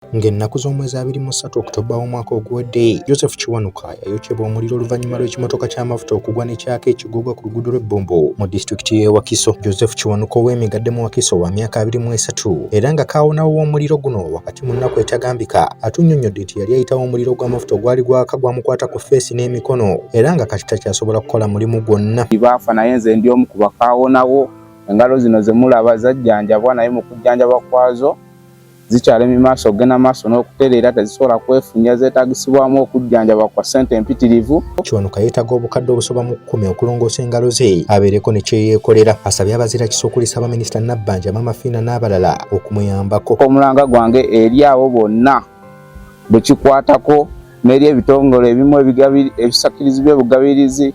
Ng'ennaku z'omwezi 23 Oktoba omwaka oguwedde, Joseph Kiwanuka yayokyebwa omuliro oluvannyuma lw'ekimotoka ky'amafuta okugwa n'ekyaka ekigogwa ku luguudo lw'Ebbombo mu disitulikiti y'e Wakiso. Joseph Kiwanuka ow'emigadde mu Wakiso wa myaka 23 era nga kaawonawo w'omuliro guno wakati mu nnaku etagambika atunnyonnyodde nti yali ayitawo omuliro gw'amafuta ogwali gwaka gwamukwata ku ffeesi n'emikono era nga kati takyasobola kukola mulimu gwonna. Baafa naye nze ndi omu ku bakaawonawo. Engalo zino ze mulaba zajjanjabwa naye mu kujjanjaba kwazo zikyalemi maaso ogenda maaso n'okutereera tezisobola kwefunya zeetagisibwamu okujjanjaba kwa ssente empitirivu. Kiwanuka yeetaaga obukadde obusoba mu 10 okulongoosa engalo ze abeereko ne kyeyeekolera. Asabye abazira Kiso okuli Ssaabaminisita Nabbanja, Maama Fiina n'abalala okumuyambako. Omulanga gwange eri abo bonna bwe kikwatako n'eri ebitongole ebimu ebisakirizi by'obugabirizi,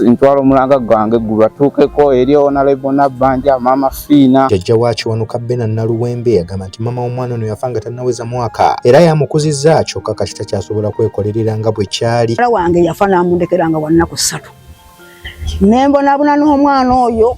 ntwala omulanga gwange gubatuukeko eri Honorable Nabbanja, Maama Fiina. Jjajja wa Kiwanuka Bena Naluwembe agamba nti maama w'omwana ono yafa nga tannaweza mwaka era yamukuzizza kyokka kati takyasobola kwekolerera nga bwe kyali. Mwana wange yafa n'amundekera nga wa nnaku 3. Ne mbonabona n'omwana oyo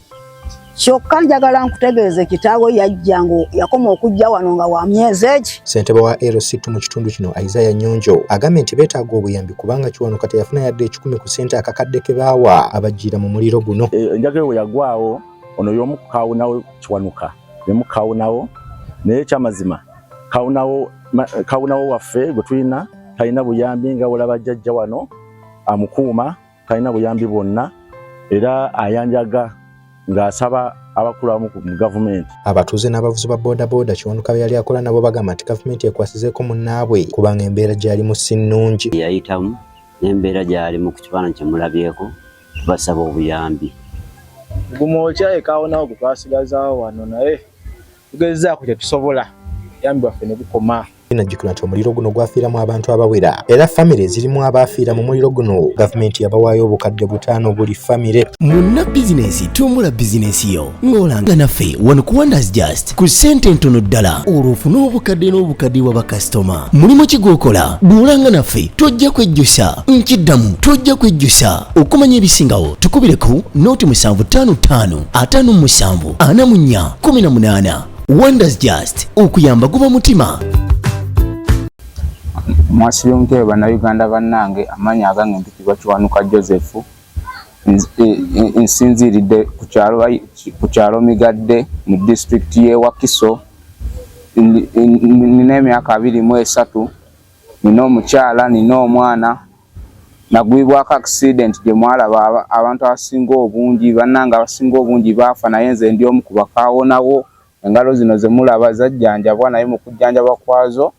kyokka njagala nkutegeeze kitaawe yajja ngo yakoma okujja wano nga wa myezi egi. Ssentebe wa LC mu kitundu kino Isaiah Nyonjo agambye nti beetaaga obuyambi kubanga Kiwanuka teyafuna yadde 10 ku ssente akakadde ke baawa abajjira mu muliro guno. Enjagala we yagwawo ono y'omu ku kaawunawo Kiwanuka ne mu kaawunawo naye ekyamazima kaawunawo waffe gwe tulina talina buyambi nga olaba jjajja wano amukuuma, talina buyambi bwonna era ayanjaga ng'asaba abakulu mu gavumenti. Abatuuze n'abavuzi ba boodabooda Kiwanuka be yali akola nabo bagamba nti gavumenti ekwasizeeko munnaabwe kubanga embeera gy'alimu si nnungi. Yayitamu n'embeera gy'alimu ku kifaananyi kye mulabyeko, tubasaba obuyambi. Gumokya ekaawonawo gwe twasigazaawo wano naye tugezezaako kye tusobola obuyambi bwaffe ne bukoma. Najjukira nti omuliro guno gwafiiramu abantu abawera era famire zirimu abaafiira mu muliro guno gavumenti yabawaayo obukadde 5 buli famire. Munna bizinensi tumbula bizinensi yo ng'olanga naffe wano ku Wonders Just ku ssente ntono ddala olw'ofuna obukadde n'obukadde wa bakasitoma. Mulimu ki gw'okola bw'olanga naffe tojja kwejjusa nkiddamu tojja kwejjusa. Okumanya ebisingawo tukubire ku nooti 755 57 44 18. Wonders Just okuyamba guba mutima. Mwasibye omutebe bannayuganda bannange, amannya agange mpitibwa Kiwanuka Joseph. Nsinziiridde ku kyalo Migadde mu disitulikiti y'e Wakiso. Nina emyaka 23, nina omukyala nina omwana. Nagwibwako accident gye mwalaba abantu abasinga obungi bannange abasinga obungi baafa naye nze ndi omu ku bakaawonawo. Engalo zino ze mulaba zajjanjabwa naye mu kujjanjaba kwazo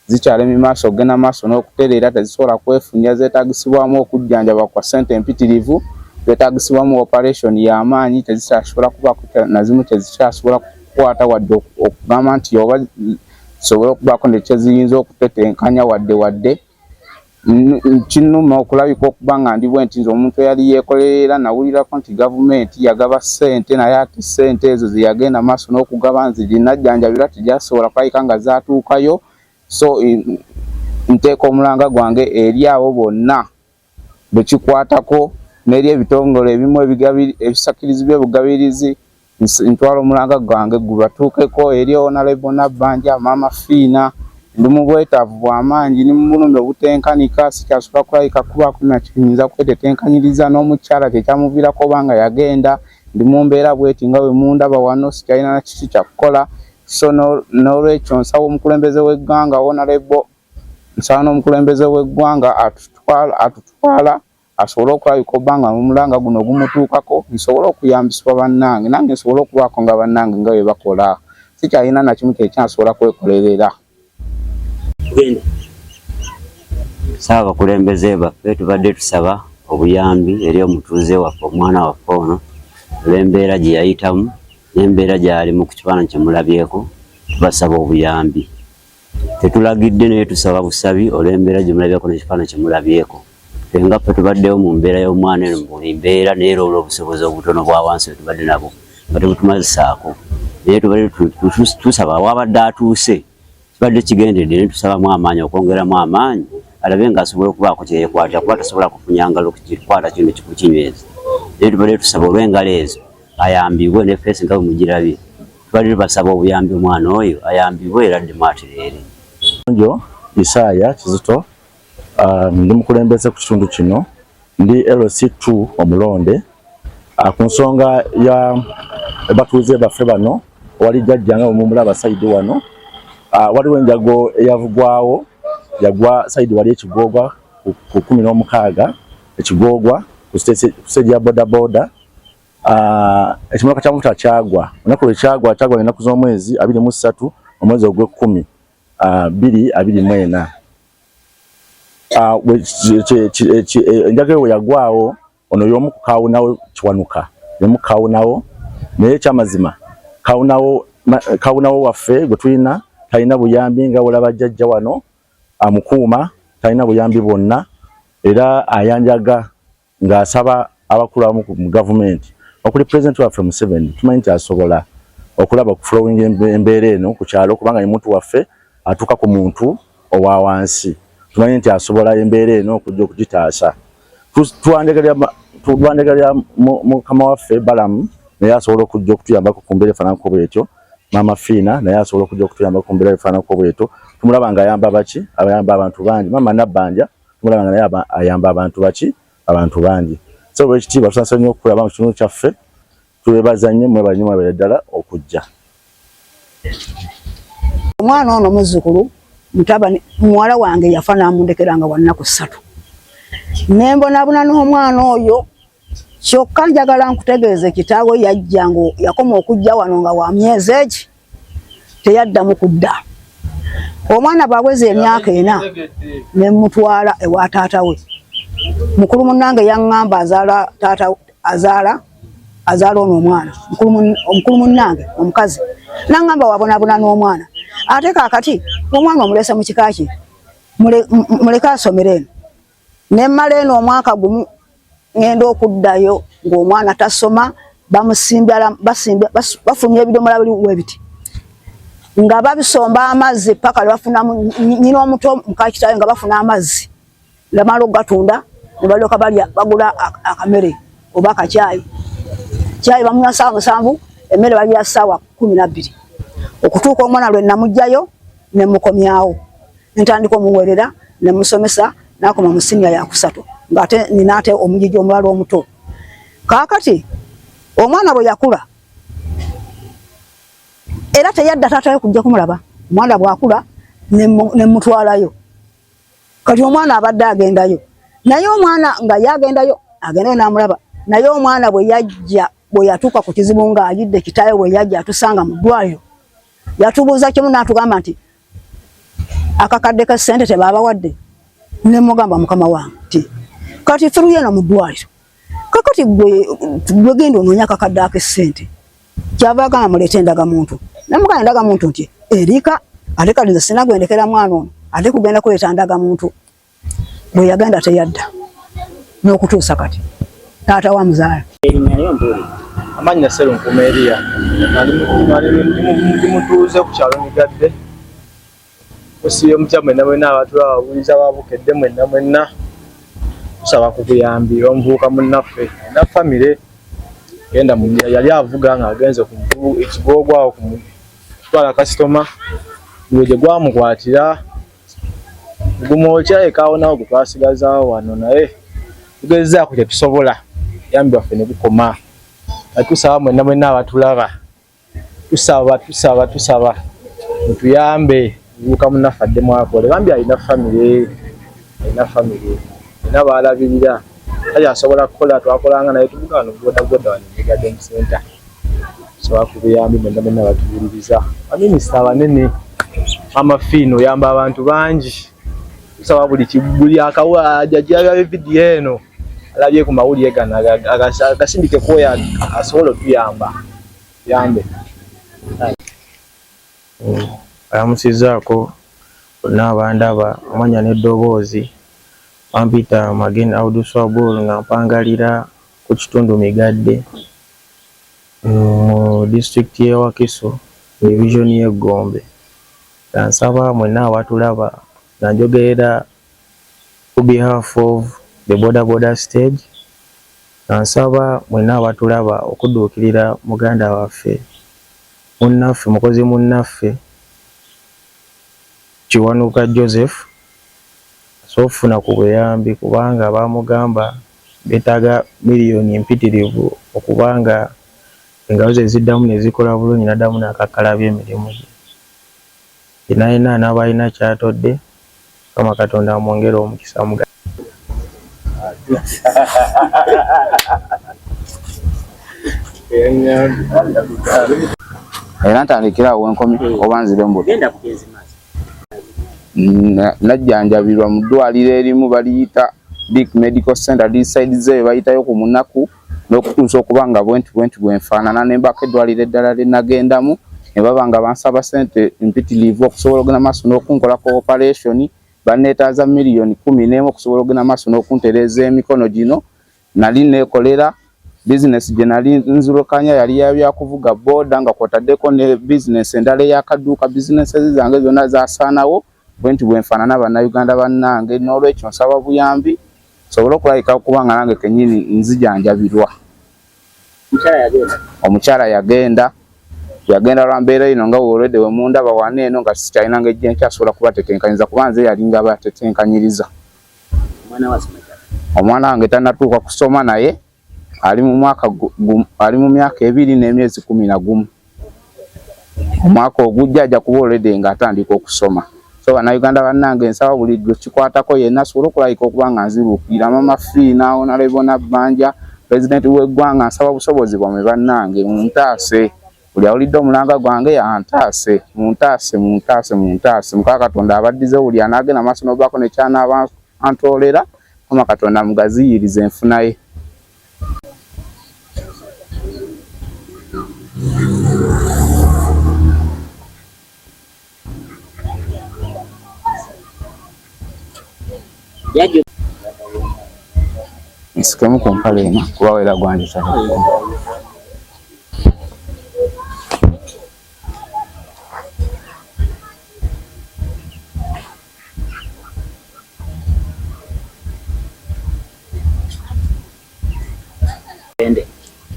zikyalemi maaso ogenda maaso n'okutereera tezisobola kwefunya zeetagisibwamu okujjanjaba kwa ssente empitirivu, zeetagisibwamu operation y'amaanyi tezikyasobola kubaako nazimu tezikyasobola kukwata wadde okugamba nti oba zisobola okubaako ne kyeziyinza okutetenkanya wadde kinnuma okulabika okuba nga ndi bwe nti nze omuntu eyali yeekolerera nawulirako nti gavumenti yagaba ssente naye ate ssente ezo ze yagenda maaso n'okugaba nziginajjanjabira tegyasobola kulabika nga zaatuukayo. So nteeka omulanga gwange eri abo bonna bwe kikwatako n'eri ebitongole ebimu ebisakirizi by'obugabirizi, ntwala omulanga gwange gubatuukeko eri Honorable Nabbanja, Maama Fiina. Ndi mu bwetaavu bw'amaanyi ni mu bulumi obutenkanika, sikyasobola kulabika kubaako nakiyinza kwetetenkanyiriza n'omukyala kyekyamuviirako oba nga yagenda. Ndi mu mbeera bweti nga bwe mundaba wano sikyalina na kiki kyakukola. So n'olwekyo nsaba omukulembeze w'eggwanga Honorable, nsaba n'omukulembeze w'eggwanga atutwala asobole okulabika obba nga omulanga guno gumutuukako, nsobole okuyambisibwa bannange nange nsobole okubaako nga bannange nga bwe bakola. Sikyalina na kimu kyekyansobola kwekolerera. Saba abakulembeze baffe tubadde tusaba obuyambi eri omutuuze waffe omwana waffe ono olw'embeera gye yayitamu n'embeera gy'alimu ku kifaananyi kye mulabyeko, tubasaba obuyambi. Tetulagidde naye tusaba busabi olw'embeera gye mulabyeko n'ekifaananyi kye mulabyeko. Ffe nga ffe tubaddewo mu mbeera y'omwana eno mu buli mbeera naye era olw'obusobozi obutono bwa wansi tubadde nabo nga tebutumazisaako. Naye tubadde tusaba awabadde atuuse kibadde kigendedde ne tusabamu amaanyi okwongeramu amaanyi alabe ng'asobola okubaako kye yeekwata kuba tasobola kufunya ngalo kukikwata kino kikukinyweza. Naye tubadde tusaba olw'engalo ezo ayambibwe ne ffeesi nga bwe mugirabye. Tubadde tubasaba obuyambi omwana oyo ayambibwe era adde matirere. Njo Isaya Kizito ndi mukulembeze ku kitundu kino ndi LC2 omulonde ku nsonga ya batuuze baffe bano wali jajjanga omumulaba side wano waliwo enjago eyavugwawo yagwa side wali ekigogwa ku 16 ekigogwa ku stage ya boda boda ekimotoka kya muta kyagwa onako kyagwa enaku z'omwezi 23 omwezi ogw'ekumi 2024 enjago yagwawo ono y'omu ku kawunawo Kiwanuka y'omu kawunawo naye kyamazima kawunawo waffe gwe tulina talina buyambi nga olaba jjajja wano amukuuma talina buyambi bwonna era ayanjaga ng'asaba abakulu mu gavumenti okuli president waffe Museveni tumanyi nti asobola okulaba ku flowing embeera eno ku kyalo kubanga ye muntu waffe atuuka ku muntu owa wansi tumanyi nti asobola embeera eno okujja okugitaasa tuwandegerera mukama waffe Balamu naye asobola okujja okutuyambako ku mbeera efaananako bwetyo Mama Fiina naye asobola okujja okutuyambako ku mbeera efaananako bwetyo tumulaba nga ayamba baki ayamba abantu bangi Mama Nabbanja tumulaba nga naye ayamba abantu baki abantu bangi so bwekitiibwa tusansa nnyo okulaba mu kitundu kyaffe twebaza nnyo mwebale ddala okujja. Omwana ono muzzukulu mutabani muwala wange yafa n'amundekeranga wa nnaku 3 nembonabona n'omwana oyo kyokka njagala nkutegeeze kitaawe yajja ngo yakoma okujja wano nga wa myezi egi teyaddamu kudda. Omwana bwaweza emyaka 4 ne mutwala ewa taata we mukulu munnange yaŋŋamba azaala ono omwana omukulu munnange omukazi naŋŋamba wabonabona n'omwana ate kaakati omwana omulese mu kika kye muleke asomere eno nemmala eno omwaka gumu ngenda okuddayo ng'omwana tasoma bafumya ebidomola buli webiti nga babisomba amazzi paka bafunamu nyina omuto mukakitayo nga bafuna amazzi lamala ogatunda ne balyoka balya bagula akamere oba akacyayi cyayi bamunywa ssaawa 7 emmere balya ssaawa 12 okutuuka omwana lwe namugjayo ne mukomyawo ntandika omuwerera ne musomesa nakoma mu senior ya 3 ngate ninate omujiji omulala omuto kaakati omwana bwe yakula era teyadda taatayo kujja kumulaba omwana bwakula ne mutwalayo kati omwana abadde agendayo naye omwana nga yagendayo agendayo n'amulaba naye omwana bwe yajja bwe yatuuka ku kizibu ng'ayidde kitaawe bwe yajja atusanga mu ddwaliro yatubuuza kimu n'atugamba nti akakadde ka ssente tebaabawadde ne mugamba mukama wange nti kati turuye no mu ddwaliro kakati gwe genda onoonya akakadde ak'essente kyava agamba muleete endagamuntu namugamba endagamuntu nti erika ate kati nze sina gwendekera mwana ono ate kugenda kuleeta ndagamuntu bwe yagenda teyadda n'okutuusa kati taata wa muzaala amanya Sserunkuuma Elia ndi mutuuze ku kyalo Migadde osiye omutya mwenna mwenna abatula ababuliza babukedde mwenna mwenna tusaba ku buyambi omuvubuka munnaffe na famire genda yali avuga nga agenze ku ekigogwawo kumutwala kasitoma gwe gwamukwatira gumwokya ekaawonawo gwe twasigazawo wano naye tugezezaako kye tusobola yambi waffe ne bukoma tusaba mwenna mwenna abatulaba tusaba mutuyambe omuvubuka munnaffe adde mwakole bambi alina famire alina baalabirira kali asobola kukola twakolanga naye tuvuga wano bodaboda wano Migadde mu center tusaba ku buyambi mwenna mwenna abatuwuliriza baminisita abanene Mama Fiina oyamba abantu bangi tusaba buli akawajja vidiyo eno alabye ku mawulire gano agasindike kwoya asobola otuyamba yambe ayamusizaako bonna abandaba amanya n'eddoboozi bampita Mageni Auduswabul nga mpangalira ku kitundu Migadde mu disitulikiti y'e Wakiso division y'e Gombe nsaba mwenna abatulaba nga njogerera ku behalf of the boda stage nsaba mwenna abatulaba okudduukirira muganda waffe munnaffe mukozi munnaffe Kiwanuka Joseph sofuna ku buyambi kubanga bamugamba betaga miliyoni empitirivu okubanga engalo ze ziddamu ne zikola bulungi naddamu n'akakalabya emirimu gye. Inaina n'abalina kyatodde kama Katonda amwongere omukisa muga. Era ntandikirawo enkomi obanzire mbuto. Najjanjabirwa mu ddwaliro erimu baliyita Dick Medical Center decide ze bayitayo ku munaku n'okutuusa okuba nga bwenti bwenfaanana ne mbako eddwaliro eddala lye nagendamu ne baba nga bansaba ssente mpitirivu okusobola okugenda maaso n'okunkolako operation banneetaaza miliyoni 11 okusobola okugenda maaso n'okuntereeza emikono gino. Nali neekolera business gye nali nzirukanya yali yabyakuvuga boda nga kwataddeko ne business endala ey'akaduuka. Businesses zange zonna zaasaanawo bwenti bwenfaanana bannayuganda bannange, n'olwekyo nsaba buyambi sobola okulabika okubanga nange kennyini nzijanjabirwa. Omukyala yagenda lwa mbeera ino nga already we mundaba wane eno nga sikyalina ng'ejje nkyasobola kubatetenkanyiza kuba nze yali nga batetenkanyiriza. Omwana wange tannatuuka kusoma naye ali mu myaka 2 n'emyezi 11. Omwaka ogujja ajja kuba already nga atandika okusoma. So bannayuganda bannange nsaba buli gwe kikwatako yenna asobola okulayika okuba nga nziruukirira Mama Fiina, Honorable Nabbanja, President w'eggwanga, nsaba busobozi bwammwe bannange muntaase. Buli awulidde omulanga gwange yantaase, muntaase. Mukama Katonda abaddize buli anaagenda maaso n'obaako ne kyanaaba antoolera, Mukama Katonda mugaziyirize enfuna ye. Nsikemu ku mpale eno kuba wera gwange kyali.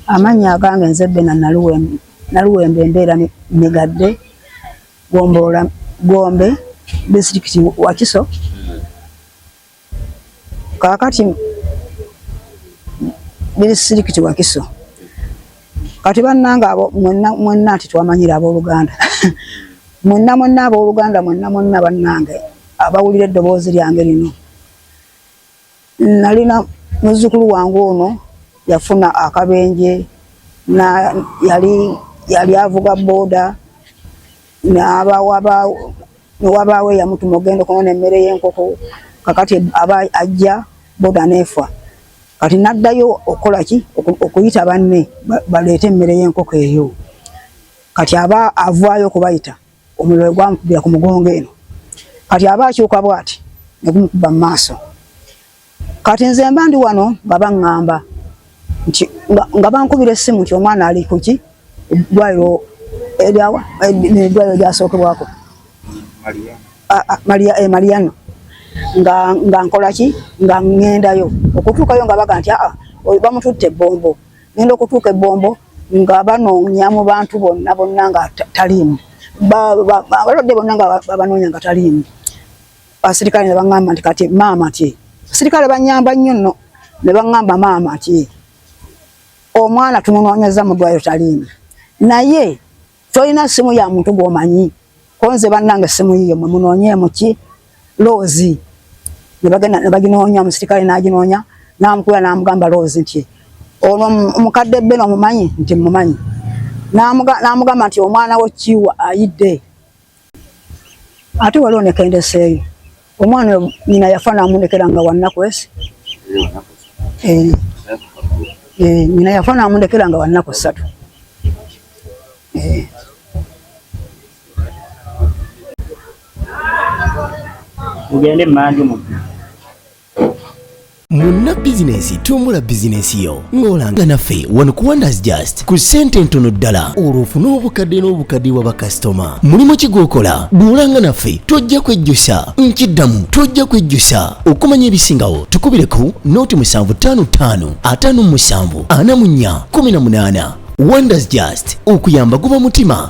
Amanya agange nze Bena Naluwembe Mbeera Migadde Gombe district Wakiso. Kakati district Wakiso. Kati bannange abo mwenna ati twamanyira abooluganda. mwenna abooluganda mwenna bannange abawulira eddoboozi lyange lino. Nalina muzzukulu wange ono yafuna akabenje na yali avuga boda wabaawe yamutuma ogenda okunoona emmere y'enkoko. Kakati aba ajja boda neefa. Kati naddayo okola ki okuyita banne baleete emmere y'enkoko eyo. Kati aba avaayo okubayita omuliro gwamukubira ku mugongo eno. Kati aba akyuka bw'ati ne gumukuba mu maaso. Kati nze mba ndi wano nga baŋŋamba nti nga bankubira essimu nti omwana ali kuki eddwaliro lyasookebwako Mariano nga nkola ki nga ŋŋendayo okutuukayo nga baga nti bamututte ebbombo. Ngenda okutuuka ebbombo nga banoonya mu bantu bonna nga taliimu, abalwadde bonna nga babanoonya nga taliimu. Abasirikale ne baŋŋamba nti kati maama ti abasirikale bannyamba nnyo nno ne baŋŋamba maama ti omwana tumunoonyeza mu ddwaliro taliimu, naye tolina ssimu ya muntu gw'omanyi konze bannange essimu yiyo mwe munoonyeemu ki Loozi. Ne baginoonya, omusirikale n'aginoonya n'amukubira n'amugamba Loozi nti ono omukadde Bena omumanyi nti mumanyi. N'amugamba nti omwana we Kiwa ayidde. Ate waliwo ne kendeseeyo omwana nyina yafa n'amundekera nga wannakwesi. Nyina yafa n'amundekera nga wannaku 3. Ugende mmanju mu Munna bizinesi tumbula bizinesi yo ng'olanga naffe wano ku Wonders Just ku ssente ntono ddala olw'ofuna obukadde n'obukadde wa bakasitoma. Mulimu ki gw'okola? Duulanga naffe tojja kwejjusa. Nkiddamu tojja kwejjusa. Okumanya ebisingawo tukubire ku nooti 755 57 44 18. Wonders Just okuyamba guba mutima.